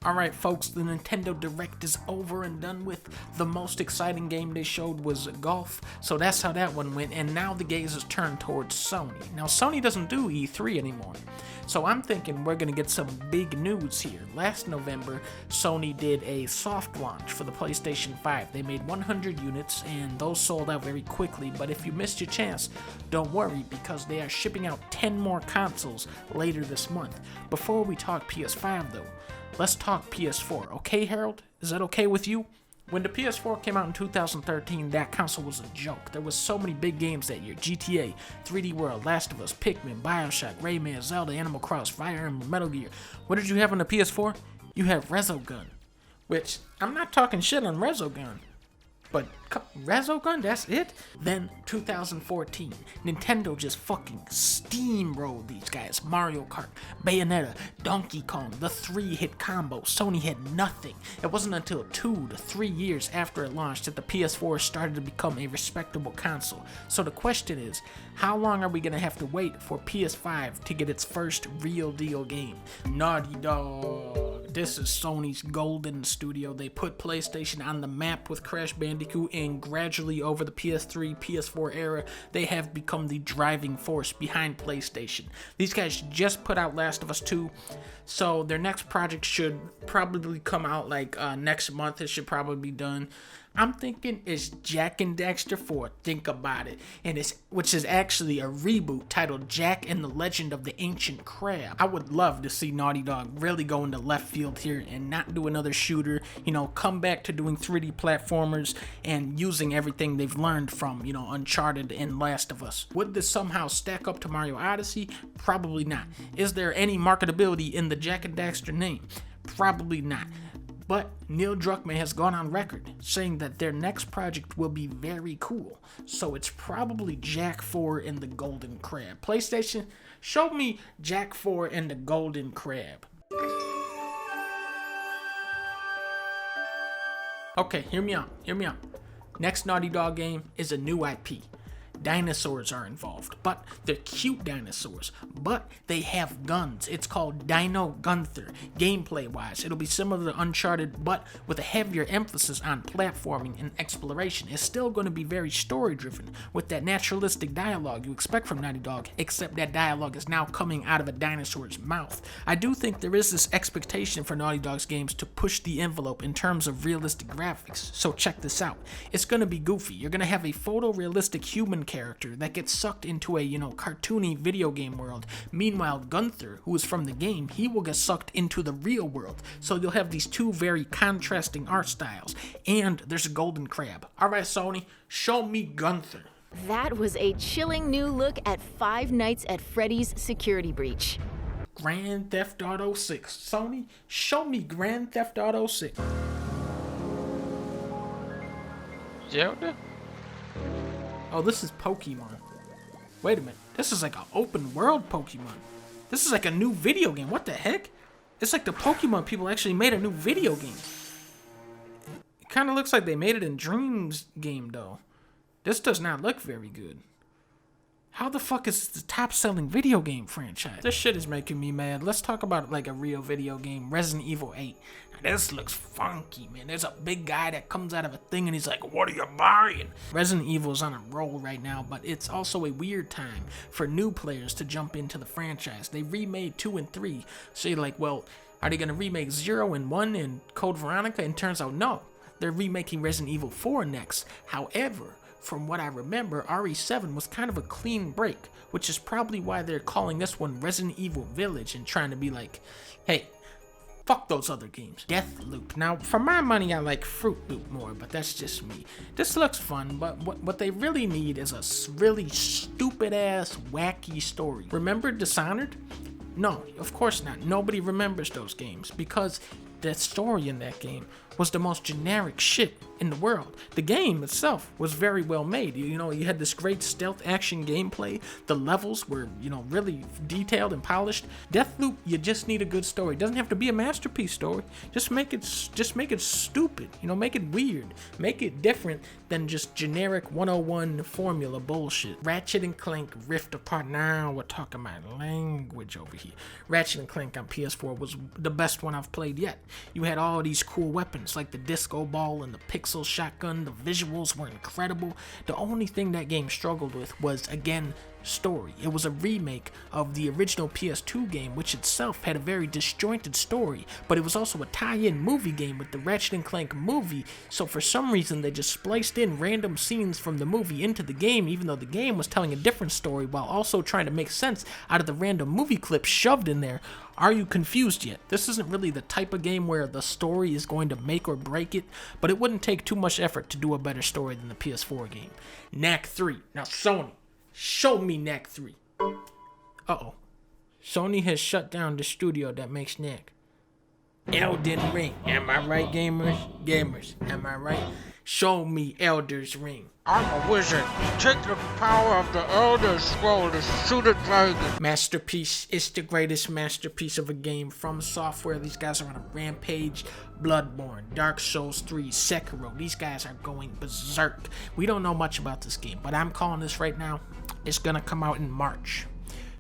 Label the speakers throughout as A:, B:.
A: Alright folks, the Nintendo Direct is over and done with. The most exciting game they showed was golf, so that's how that one went, and now the gaze is turned towards Sony. Now Sony doesn't do E3 anymore, so I'm thinking we're gonna get some big news here. Last November, Sony did a soft launch for the PlayStation 5. They made 100 units, and those sold out very quickly, but if you missed your chance, don't worry, because they are shipping out 10 more consoles later this month. Before we talk PS5 though, let's talk PS4, okay Harold? Is that okay with you? When the PS4 came out in 2013, that console was a joke. There was so many big games that year. GTA, 3D World, Last of Us, Pikmin, Bioshock, Rayman, Zelda, Animal Cross, Fire Emblem, Metal Gear. What did you have on the PS4? You have Resogun, which, I'm not talking shit on Resogun, but Resogun, that's it? Then 2014, Nintendo just fucking steamrolled these guys. Mario Kart, Bayonetta, Donkey Kong, the 3-hit combo. Sony had nothing. It wasn't until 2 to 3 years after it launched that the PS4 started to become a respectable console. So the question is, how long are we gonna have to wait for PS5 to get its first real deal game? Naughty Dog. This is Sony's golden studio. They put PlayStation on the map with Crash Bandicoot, and gradually over the PS3, PS4 era, they have become the driving force behind PlayStation. These guys just put out Last of Us 2, so their next project should probably come out like next month. It should probably be done. I'm thinking it's Jak and Daxter 4, think about it, which is actually a reboot titled Jak and the Legend of the Ancient Crab. I would love to see Naughty Dog really go into left field here and not do another shooter, come back to doing 3D platformers and using everything they've learned from, Uncharted and Last of Us. Would this somehow stack up to Mario Odyssey? Probably not. Is there any marketability in the Jak and Daxter name? Probably not. But Neil Druckmann has gone on record saying that their next project will be very cool. So it's probably Jak 4 and the Golden Crab. PlayStation, show me Jak 4 and the Golden Crab. Okay, hear me out. Next Naughty Dog game is a new IP. Dinosaurs are involved, but they're cute dinosaurs, but they have guns. It's called Dino Gunther. Gameplay wise, it'll be similar to Uncharted, but with a heavier emphasis on platforming and exploration. It's still going to be very story driven with that naturalistic dialogue you expect from Naughty Dog, except that dialogue is now coming out of a dinosaur's mouth. I do think there is this expectation for Naughty Dog's games to push the envelope in terms of realistic graphics, so check this out. It's going to be goofy. You're going to have a photorealistic human character that gets sucked into a, cartoony video game world. Meanwhile, Gunther, who is from the game, he will get sucked into the real world. So you'll have these two very contrasting art styles. And there's a golden crab. Alright, Sony, show me Gunther.
B: That was a chilling new look at Five Nights at Freddy's security breach.
A: Grand Theft Auto 6. Sony, show me Grand Theft Auto 6.
C: Zelda?
A: Oh, this is Pokemon. Wait a minute. This is like an open world Pokemon. This is like a new video game. What the heck? It's like the Pokemon people actually made a new video game. It kind of looks like they made it in Dreams game, though. This does not look very good. How the fuck is this the top selling video game franchise? This shit is making me mad. Let's talk about like a real video game. Resident Evil 8. Now, this looks funky, man. There's a big guy that comes out of a thing and he's like, what are you buying? Resident Evil is on a roll right now, but it's also a weird time for new players to jump into the franchise. They remade 2 and 3. So you're like, well, are they going to remake 0 and 1 and Code Veronica? And turns out, no. They're remaking Resident Evil 4 next. However, from what I remember, RE7 was kind of a clean break, which is probably why they're calling this one Resident Evil Village and trying to be like, hey, fuck those other games. Deathloop. Now, for my money, I like Fruit Loop more, but that's just me. This looks fun, but what they really need is a really stupid-ass, wacky story. Remember Dishonored? No, of course not. Nobody remembers those games because the story in that game was the most generic shit in the world. The game itself was very well made. You had this great stealth action gameplay. The levels were, really detailed and polished. Deathloop, you just need a good story. It doesn't have to be a masterpiece story. Just make it stupid. Make it weird. Make it different than just generic 101 formula bullshit. Ratchet and Clank Rift Apart. Now we're talking my language over here. Ratchet and Clank on PS4 was the best one I've played yet. You had all these cool weapons like the disco ball and the pixel shotgun. The visuals were incredible. The only thing that game struggled with was, again, story. It was a remake of the original PS2 game, which itself had a very disjointed story, but it was also a tie-in movie game with the Ratchet and Clank movie, so for some reason they just spliced in random scenes from the movie into the game, even though the game was telling a different story while also trying to make sense out of the random movie clips shoved in there. Are you confused yet? This isn't really the type of game where the story is going to make or break it, but it wouldn't take too much effort to do a better story than the PS4 game. Knack 3. Now Sony, show me Knack 3. Uh-oh. Sony has shut down the studio that makes Knack. Elden Ring. Am I right, gamers? Gamers, am I right? Show me Elder's Ring.
C: I'm a wizard. Take the power of the Elder Scroll to shoot a dragon.
A: Masterpiece. It's the greatest masterpiece of a game from Software. These guys are on a rampage. Bloodborne, Dark Souls 3, Sekiro. These guys are going berserk. We don't know much about this game, but I'm calling this right now. It's gonna come out in March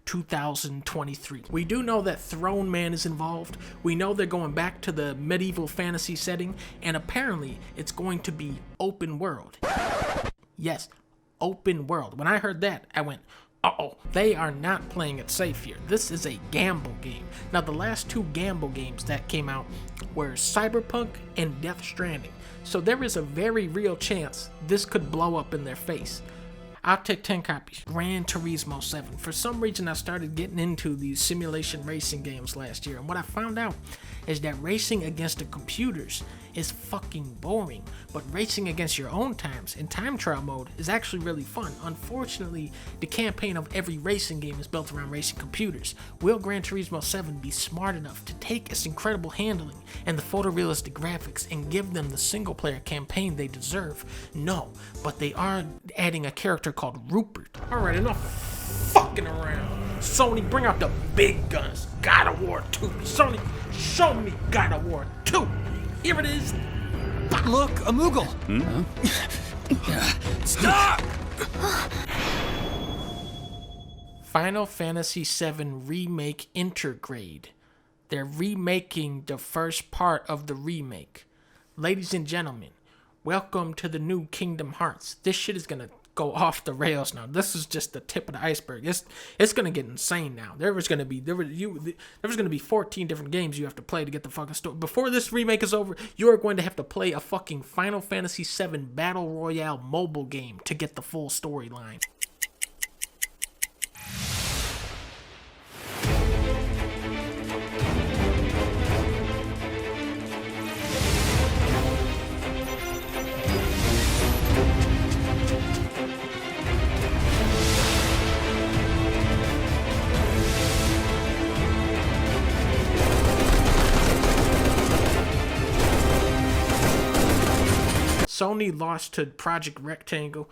A: 2023. We do know that Throne Man is involved. We know they're going back to the medieval fantasy setting, and apparently it's going to be open world. Yes, open world. When I heard that, I went, uh-oh, they are not playing it safe here. This is a gamble game. Now, the last two gamble games that came out were Cyberpunk and Death Stranding. So there is a very real chance this could blow up in their face. I'll take 10 copies. Gran Turismo 7. For some reason, I started getting into these simulation racing games last year, and what I found out is that racing against the computers is fucking boring, but racing against your own times in time trial mode is actually really fun. Unfortunately, the campaign of every racing game is built around racing computers. Will Gran Turismo 7 be smart enough to take its incredible handling and the photorealistic graphics and give them the single-player campaign they deserve? No, but they are adding a character called Rupert. Alright, enough fucking around. Sony, bring out the big guns. God of War 2. Sony, show me God of War 2. Here it is.
D: Look, a Moogle. Stop!
A: Final Fantasy VII Remake Intergrade. They're remaking the first part of the remake. Ladies and gentlemen, welcome to the new Kingdom Hearts. This shit is gonna go off the rails now. This is just the tip of the iceberg. It's gonna get insane now. There was gonna be 14 different games you have to play to get the fucking story. Before this remake is over, you are going to have to play a fucking Final Fantasy VII Battle Royale mobile game to get the full storyline. Sony lost to Project Rectangle.